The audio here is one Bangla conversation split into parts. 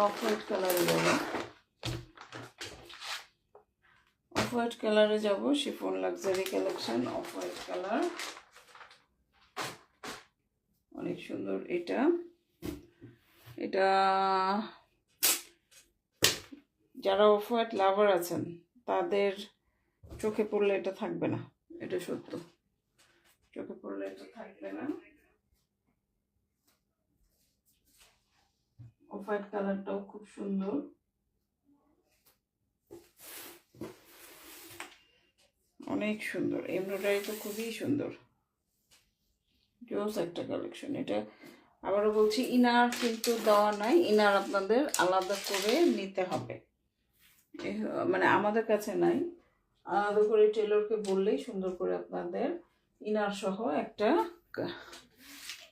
অফ হোয়াইট কালারে যাব, অফ হোয়াইট কালারে যাব, chiffon luxury collection, off white colour, অনেক সুন্দর। এটা এটা যারা অফ হোয়াইট লাভার আছেন তাদের চোখে পড়লে এটা থাকবে না, এটা সত্য, চোখে পড়লে এটা থাকবে না। অফ হোয়াইট কালারটাও খুব সুন্দর, অনেক সুন্দর, এমব্রয়ডারি তো খুবই সুন্দর, জোস একটা কালেকশন। এটা আবারও বলছি, ইনার কিন্তু দেওয়া নাই, ইনার আপনাদের আলাদা করে নিতে হবে, মানে আমাদের কাছে নাই, আলাদা করে টেলরকে বললেই সুন্দর করে আপনাদের ইনার সহ একটা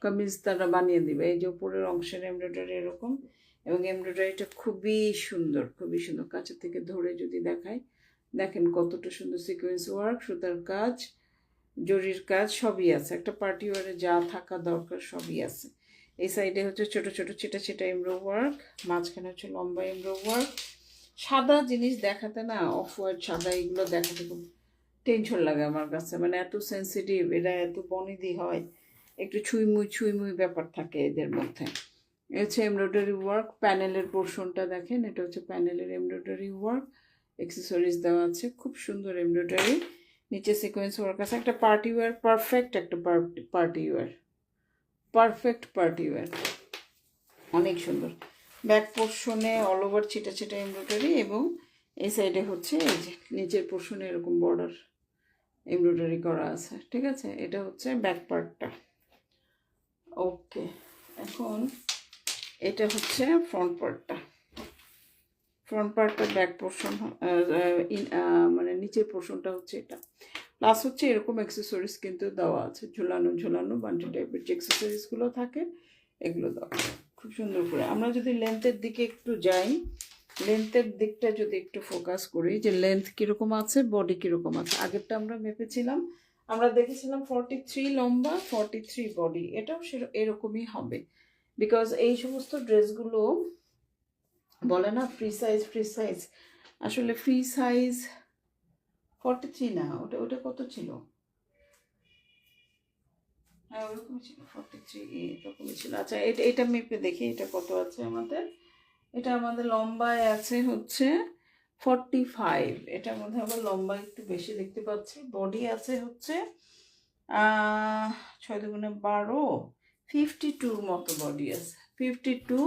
কামিজ তারা বানিয়ে দিবে। এই যে উপরের অংশের এমব্রয়ডারি এরকম, এবং এমব্রয়ডারিটা খুবই সুন্দর, খুবই সুন্দর। কাছে থেকে ধরে যদি দেখায়, দেখেন কতটা সুন্দর সিকোয়েন্স ওয়ার্ক, সুতার কাজ, জরির কাজ সবই আছে, একটা পার্টি ওয়ারে যা থাকা দরকার সবই আছে। এই সাইডে হচ্ছে ছোট ছোট ছিটা ছিটা এমব্রো ওয়ার্ক, মাঝখানে হচ্ছে লম্বা এমব্রো ওয়ার্ক। সাদা জিনিস দেখাতে না, অফ হোয়াইট সাদা এগুলো দেখাতে খুব টেনশন লাগে আমার কাছে, মানে এত সেন্সিটিভ, এরা এত বনিদি হয়, একটু ছুঁইমুই ব্যাপার থাকে এদের মধ্যে। এ হচ্ছে এমব্রয়ডারি ওয়ার্ক, প্যানেলের পোর্শনটা দেখেন, এটা হচ্ছে প্যানেলের এমব্রয়ডারি ওয়ার্ক, অ্যাক্সেসরিজ দেওয়া আছে, খুব সুন্দর এমব্রয়ডারি, নিচে সিকোয়েন্স ওয়ার্ক আছে। একটা পার্টি ওয়্যার, পারফেক্ট একটা party wear, perfect party wear, অনেক সুন্দর। ব্যাক পোর্শনে অল ওভার ছিটা ছিটা এমব্রয়ডারি, এবং এই সাইডে হচ্ছে এই যে নিচের পোর্শনে এরকম বর্ডার এমব্রয়ডারি করা আছে, ঠিক আছে। এটা হচ্ছে ব্যাক পার্টটা। ওকে, এখন এটা হচ্ছে ফ্রন্ট পার্টটা। ফ্রন্ট পার্টটা ব্যাক পোর্শন, মানে নিচের পোর্শনটা হচ্ছে এটা। প্লাস হচ্ছে এরকম অ্যাক্সেসরিজ কিন্তু দেওয়া আছে, ঝুলানো বান্টি টাইপের যে অ্যাক্সেসরিজগুলো থাকে এগুলো দেওয়া খুব সুন্দর করে। আমরা যদি লেন্থের দিকে একটু যাই, লেন্থের দিকটা যদি একটু ফোকাস করি, যে লেন্থ কীরকম আছে, বডি কীরকম আছে। আগেরটা আমরা মেপেছিলাম, আমরা দেখেছিলাম 43 লম্বা, 43 বডি, এটাও এরকমই হবে, বিকজ এই সমস্ত ড্রেসগুলো বলে না ফ্রি সাইজ, আসলে ফ্রি সাইজ 43 না, ওটা কত ছিল, হ্যাঁ ওরকমই ছিল, 43 এরকমই ছিল। আচ্ছা, এটা মেপে দেখি এটা কত আছে আমাদের। এটা আমাদের লম্বায় আছে হচ্ছে 45, এটার মধ্যে আবার লম্বা একটু বেশি দেখতে পাচ্ছি। বডি আছে হচ্ছে 6 দুগুণে 12, 52 মতো বডি আছে, 52,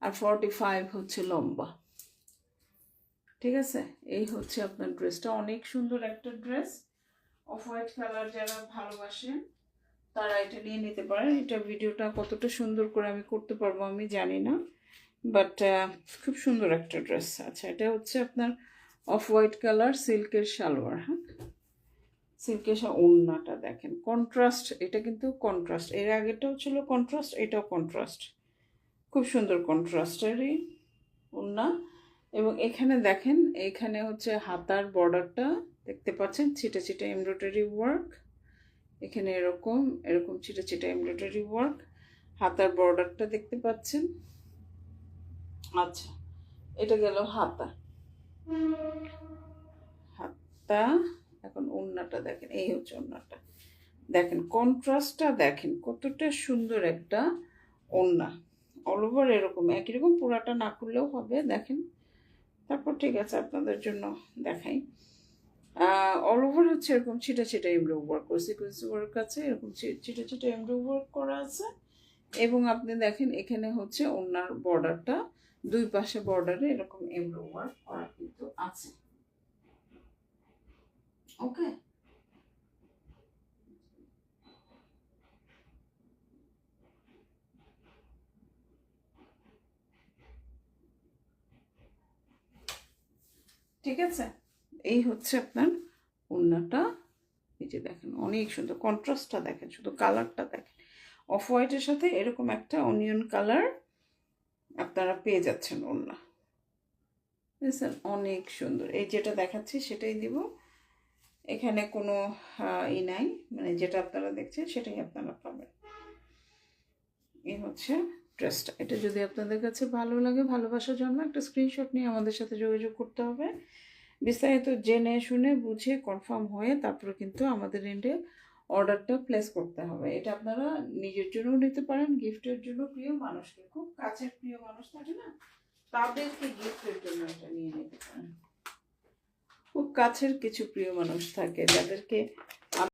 আর 45 হচ্ছে লম্বা, ঠিক আছে। এই হচ্ছে আপনার ড্রেসটা, অনেক সুন্দর একটা ড্রেস। অফ হোয়াইট কালার যারা ভালোবাসেন তারা এটা নিয়ে নিতে পারেন। এটা ভিডিওটা কতটা সুন্দর করে আমি করতে পারবো আমি জানি না, বাট খুব সুন্দর একটা ড্রেস। আচ্ছা, এটা হচ্ছে আপনার অফ হোয়াইট কালার সিল্কের সালোয়ার, হ্যাঁ সিল্কের ওড়নাটা দেখেন, কন্ট্রাস্ট, এটা কিন্তু কন্ট্রাস্ট, এর আগেটাও ছিল কন্ট্রাস্ট, এটাও কন্ট্রাস্ট, খুব সুন্দর কন্ট্রাস্টেরই ওড়না। এবং এখানে দেখেন, এখানে হচ্ছে হাতার বর্ডারটা দেখতে পাচ্ছেন, ছিটা ছিটা এমব্রয়ডারি ওয়ার্ক, এখানে এরকম ছিটা ছিটা এমব্রয়ডারি ওয়ার্ক, হাতার বর্ডারটা দেখতে পাচ্ছেন। আচ্ছা, এটা গেল হাতা, এখন ওড়নাটা দেখেন, এই হচ্ছে ওড়নাটা, দেখেন কন্ট্রাস্টটা দেখেন কতটা সুন্দর একটা ওড়না, অল ওভার এরকম একই রকম, পুরাটা না করলেও হবে, দেখেন। তারপর ঠিক আছে আপনাদের জন্য দেখাই, অল ওভার হচ্ছে এরকম ছিটা ছিটা এমব্রো ওয়ার্ক, সিকোয়েন্স ওয়ার্ক আছে, এরকম ছিটা ছিটা এমব্রো ওয়ার্ক করা আছে। এবং আপনি দেখেন এখানে হচ্ছে ওড়নার বর্ডারটা, দুই পাশে বর্ডারে এরকম এমব্রো ওয়ার্ক করা কিন্তু আছে। ওকে, ঠিক আছে। এই হচ্ছে আপনার ওড়নাটা, এই যে দেখেন অনেক সুন্দর, কন্ট্রাস্টটা দেখেন, শুধু কালারটা দেখেন, অফ হোয়াইটের সাথে এরকম একটা অনিয়ন কালার আপনারা পেয়ে যাচ্ছেন ওড়না, বুঝছেন, অনেক সুন্দর। এই যেটা দেখাচ্ছি সেটাই দিব, এখানে কোনো নাই, মানে যেটা আপনারা দেখছেন সেটাই আপনারা পাবেন। এই হচ্ছে ড্রেসটা। এটা যদি আপনাদের কাছে ভালো লাগে, ভালোবাসা জন্ম, একটা স্ক্রিনশট নিয়ে আমাদের সাথে যোগাযোগ করতে হবে। বিস্তারিত জেনে শুনে বুঝে কনফার্ম হয়ে তারপরে কিন্তু আমাদের এন্ডে অর্ডারটা প্লেস করতে হবে। এটা আপনারা নিজের জন্যও নিতে পারেন, গিফটের জন্য, প্রিয় মানুষকে, খুব কাছের প্রিয় মানুষ থাকে না, তাদেরকে গিফটের জন্য এটা নিয়ে নিতে পারেন। খুব কাছের কিছু প্রিয় মানুষ থাকে যাদেরকে